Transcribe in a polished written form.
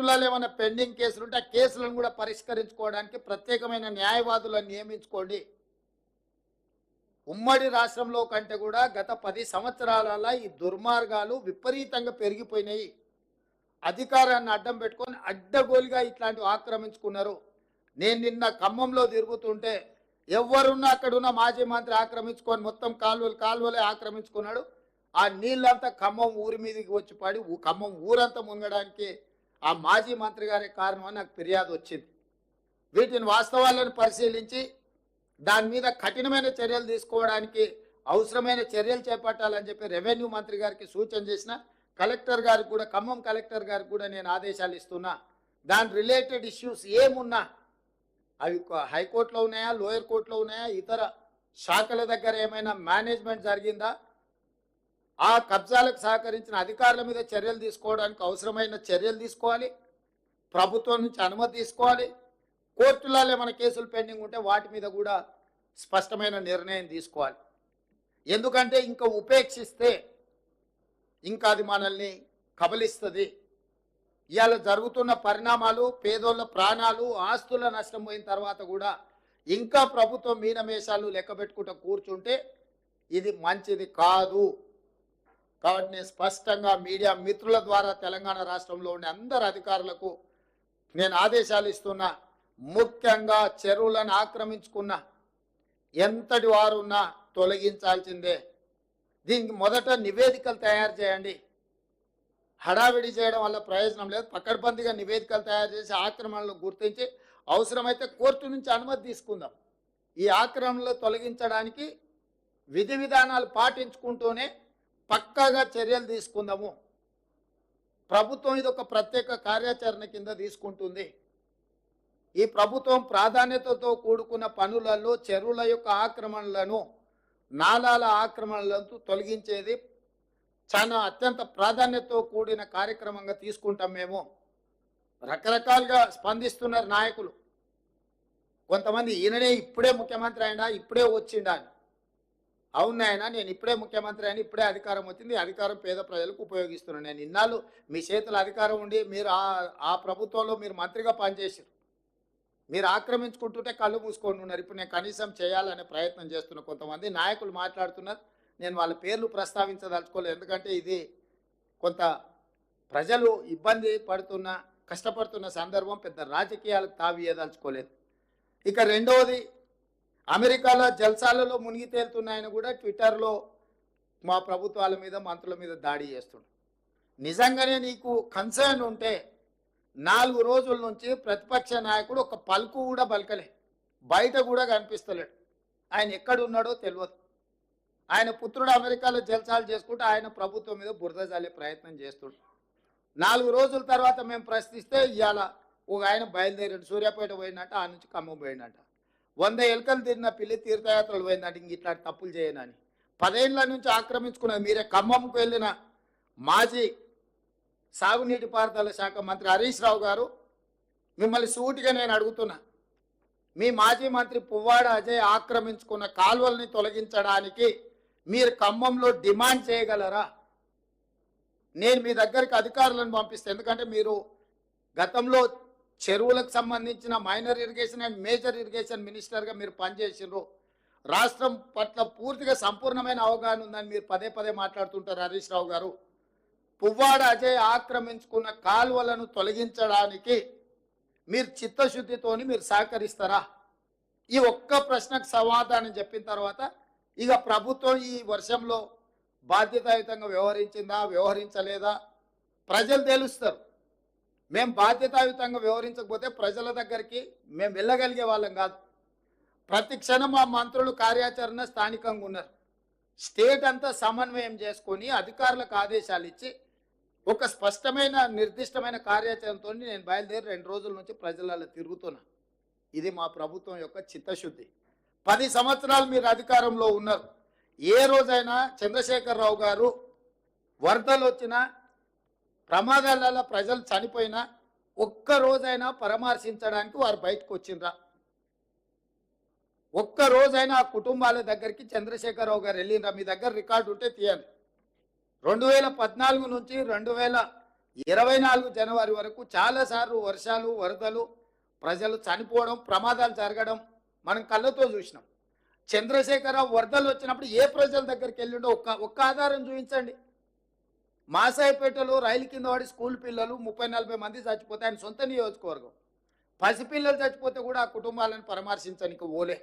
కోర్టులలో ఏమైనా పెండింగ్ కేసులు ఉంటే ఆ కేసులను కూడా పరిష్కరించుకోవడానికి ప్రత్యేకమైన న్యాయవాదులను నియమించుకోండి. ఉమ్మడి రాష్ట్రంలో కంటే కూడా గత 10 సంవత్సరాల ఈ దుర్మార్గాలు విపరీతంగా పెరిగిపోయినాయి. అధికారాన్ని అడ్డం పెట్టుకొని అడ్డగోలుగా ఇట్లాంటివి ఆక్రమించుకున్నారు. నేను నిన్న ఖమ్మంలో తిరుగుతుంటే ఎవరున్నా అక్కడున్న మాజీ మంత్రి ఆక్రమించుకొని మొత్తం కాలువలే ఆక్రమించుకున్నాడు. ఆ నీళ్ళంతా ఖమ్మం ఊరి మీదకి వచ్చి పడి ఖమ్మం ఊరంతా మునగడానికి ఆ మాజీ మంత్రి గారే కారణం అని నాకు ఫిర్యాదు వచ్చింది. వీటిని వాస్తవాలను పరిశీలించి దాని మీద కఠినమైన చర్యలు తీసుకోవడానికి అవసరమైన చర్యలు చేపట్టాలని చెప్పి రెవెన్యూ మంత్రి గారికి సూచన చేసిన. కలెక్టర్ గారికి కూడా, ఖమ్మం కలెక్టర్ గారికి కూడా నేను ఆదేశాలు ఇస్తున్నా. దాని రిలేటెడ్ ఇష్యూస్ ఏమున్నా అవి హైకోర్టులో ఉన్నాయా, లోయర్ కోర్టులో ఉన్నాయా, ఇతర శాఖల దగ్గర ఏమైనా మేనేజ్మెంట్ జరిగిందా, ఆ కబ్జాలకు సహకరించిన అధికారుల మీద చర్యలు తీసుకోవడానికి అవసరమైన చర్యలు తీసుకోవాలి. ప్రభుత్వం నుంచి అనుమతి తీసుకోవాలి. కోర్టులలో ఏమైనా కేసులు పెండింగ్ ఉంటే వాటి మీద కూడా స్పష్టమైన నిర్ణయం తీసుకోవాలి. ఎందుకంటే ఇంకా ఉపేక్షిస్తే ఇంకా అది మనల్ని కబలిస్తుంది. ఇవాళ జరుగుతున్న పరిణామాలు, పేదోళ్ళ ప్రాణాలు, ఆస్తుల నష్టం పోయిన తర్వాత కూడా ఇంకా ప్రభుత్వం మీనమేషాలు లెక్క పెట్టుకుంటూ కూర్చుంటే ఇది మంచిది కాదు. కాబట్టి నేను స్పష్టంగా మీడియా మిత్రుల ద్వారా తెలంగాణ రాష్ట్రంలో ఉండే అందరు అధికారులకు నేను ఆదేశాలు ఇస్తున్నా. ముఖ్యంగా చెరువులను ఆక్రమించుకున్న ఎంతటి వారున్నా తొలగించాల్సిందే. దీనికి మొదట నివేదికలు తయారు చేయండి. హడావిడి చేయడం వల్ల ప్రయోజనం లేదు. పకడ్బందీగా నివేదికలు తయారు చేసి ఆక్రమణలు గుర్తించి అవసరమైతే కోర్టు నుంచి అనుమతి తీసుకుందాం. ఈ ఆక్రమణలు తొలగించడానికి విధి విధానాలు పాటించుకుంటూనే పక్కాగా చర్యలు తీసుకుందాము. ప్రభుత్వం ఇది ఒక ప్రత్యేక కార్యాచరణ కింద తీసుకుంటుంది. ఈ ప్రభుత్వం ప్రాధాన్యతతో కూడుకున్న పనులలో చెరువుల యొక్క ఆక్రమణలను, నాలాల ఆక్రమణలను తొలగించేది చాలా అత్యంత ప్రాధాన్యతతో కూడిన కార్యక్రమంగా తీసుకుంటాం. మేము రకరకాలుగా స్పందిస్తున్నారు నాయకులు. కొంతమంది ఈయననే ఇప్పుడే ముఖ్యమంత్రి అయినా, ఇప్పుడే వచ్చిండా అని. అవునాయన, నేను ఇప్పుడే ముఖ్యమంత్రి అయినా, ఇప్పుడే అధికారం వచ్చింది, అధికారం పేద ప్రజలకు ఉపయోగిస్తున్నాను. నేను ఇన్నాళ్ళు మీ చేతుల అధికారం ఉండి మీరు ఆ ప్రభుత్వంలో మీరు మంత్రిగా పనిచేసారు. మీరు ఆక్రమించుకుంటుంటే కళ్ళు మూసుకొని ఉన్నారు. ఇప్పుడు నేను కనీసం చేయాలనే ప్రయత్నం చేస్తున్నా. కొంతమంది నాయకులు మాట్లాడుతున్నారు. నేను వాళ్ళ పేర్లు ప్రస్తావించదలుచుకోలేదు. ఎందుకంటే ఇది కొంత ప్రజలు ఇబ్బంది పడుతున్న, కష్టపడుతున్న సందర్భం. పెద్ద రాజకీయాలకు తావియదలుచుకోలేదు. ఇక రెండవది, అమెరికాలో జల్సాలలో మునిగి తేలుతున్నాయని కూడా ట్విట్టర్లో మా ప్రభుత్వాల మీద, మంత్రుల మీద దాడి చేస్తున్నాడు. నిజంగానే నీకు కన్సర్న్ ఉంటే 4 రోజుల నుంచి ప్రతిపక్ష నాయకుడు ఒక పలుకు కూడా పలకలే, బయట కూడా కనిపిస్తలేడు. ఆయన ఎక్కడున్నాడో తెలియదు. ఆయన పుత్రుడు అమెరికాలో జల్సాలు చేసుకుంటూ ఆయన ప్రభుత్వం మీద బురద జల్లే ప్రయత్నం చేస్తున్నాడు. 4 రోజుల తర్వాత మేము ప్రశ్నిస్తే ఇవాళ ఒక ఆయన బయలుదేరాడు, సూర్యాపేట పోయినట్ట, ఆ నుంచి ఖమ్మం పోయినట్ట. 100 ఎలుకలు తిరిగిన పిల్లి తీర్థయాత్రలు పోయిందంటే ఇంక ఇట్లాంటి తప్పులు చేయనని 10 ఏళ్ల నుంచి ఆక్రమించుకున్నది మీరే. ఖమ్మంకు వెళ్ళిన మాజీ సాగునీటి పారుదల శాఖ మంత్రి హరీష్ రావు గారు, మిమ్మల్ని సూటిగా నేను అడుగుతున్నా, మీ మాజీ మంత్రి పువ్వాడ అజయ్ ఆక్రమించుకున్న కాలువల్ని తొలగించడానికి మీరు ఖమ్మంలో డిమాండ్ చేయగలరా? నేను మీ దగ్గరికి అధికారులను పంపిస్తాను. ఎందుకంటే మీరు గతంలో చెరువులకు సంబంధించిన minor irrigation and major irrigation మినిస్టర్గా మీరు పనిచేసినారు. రాష్ట్రం పట్ల పూర్తిగా సంపూర్ణమైన అవగాహన ఉందని మీరు పదే పదే మాట్లాడుతుంటారు హరీష్ రావు గారు. పువ్వాడ అజయ్ ఆక్రమించుకున్న కాలువలను తొలగించడానికి మీరు చిత్తశుద్ధితోని మీరు సహకరిస్తారా? ఈ ఒక్క ప్రశ్నకు సమాధానం చెప్పిన తర్వాత ఇక ప్రభుత్వం ఈ వర్షంలో బాధ్యతాయుతంగా వ్యవహరించిందా, వ్యవహరించలేదా ప్రజలు తెలుస్తారు. మేము బాధ్యతాయుతంగా వ్యవహరించకపోతే ప్రజల దగ్గరికి మేము వెళ్ళగలిగే వాళ్ళం కాదు. ప్రతి క్షణం మా మంత్రులు కార్యాచరణ స్థానికంగా ఉన్నారు. స్టేట్ అంతా సమన్వయం చేసుకొని అధికారులకు ఆదేశాలు ఇచ్చి ఒక స్పష్టమైన నిర్దిష్టమైన కార్యాచరణతో నేను బయలుదేరి 2 రోజుల నుంచి ప్రజలలో తిరుగుతున్నా. ఇది మా ప్రభుత్వం యొక్క చిత్తశుద్ధి. 10 సంవత్సరాలు మీరు అధికారంలో ఉన్నారు. ఏ రోజైనా చంద్రశేఖరరావు గారు వరదలు వచ్చినా, ప్రమాదాలలో ప్రజలు చనిపోయినా ఒక్క రోజైనా పరామర్శించడానికి వారు బయటకు వచ్చిండ్రా? ఒక్క రోజైనా ఆ కుటుంబాల దగ్గరికి చంద్రశేఖరరావు గారు వెళ్ళిండ్రా? మీ దగ్గర రికార్డు ఉంటే తీయండి. 2014 నుంచి 24 జనవరి వరకు చాలాసార్లు వర్షాలు, వరదలు, ప్రజలు చనిపోవడం, ప్రమాదాలు జరగడం మనం కళ్ళతో చూసినాం. చంద్రశేఖరరావు వరదలు వచ్చినప్పుడు ఏ ప్రజల దగ్గరికి వెళ్ళిండో ఒక్క ఆధారం చూపించండి. మాసాయిపేటలో రైలు కింద పడి స్కూల్ పిల్లలు 30-40 మంది చచ్చిపోతే ఆయన సొంత నియోజకవర్గం. పసిపిల్లలు చచ్చిపోతే కూడా ఆ కుటుంబాలను పరామర్శించడానికి పోలే.